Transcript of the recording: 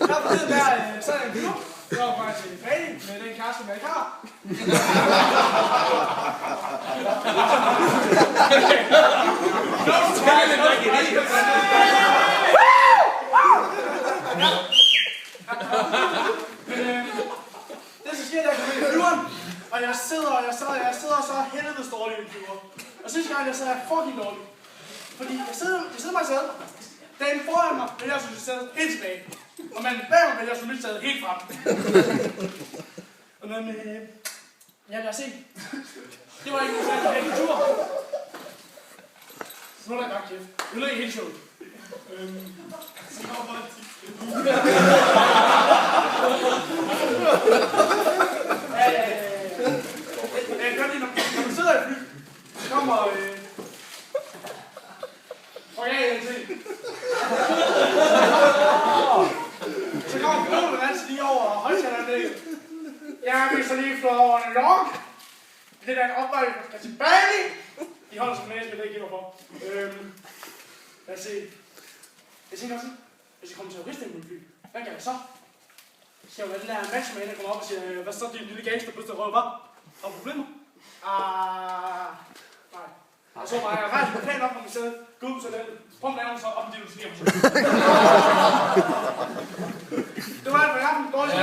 Der på tiden der sad jeg en klub. Jeg var faktisk til Bali med den kæreste, jeg ikke har. Det så sker, at jeg kommer ind i flyveren, og jeg sidder så helvedes dårligt i en flyver. Og sidste gang, jeg sad fucking dårligt. Fordi jeg sidder mig selv. Dagen foran mig vælger jeg at sætte helt tilbage. Og man bag mig vælger jeg at sætte helt frem. Og når jeg kan se. Det var ikke en tur. Så nu er der godt kæft. Det er ikke helt sjovt. Så kommer bare jeg gør det, når du sidder i fly, så kommer så kommer piloten altid lige over højtalerandlægget. Jeg vil så lige flå over New York. Det er en opvej, der skal til Bali. De holder sig med næsen, men det ikke giver for. Lad os se. Jeg tænker også, hvis jeg kommer til terrorister i fly, hvad gør jeg så? Skal jeg jo den der matchman, der kommer op og siger, hvad så din lille gangster pludselig røver bare? Har du problemer? Nej. Og så var jeg rejst på plan op på mig selv, gå ud på toilettet, prøv at lave så op, det du siger. Det var alt for jer, dårligt.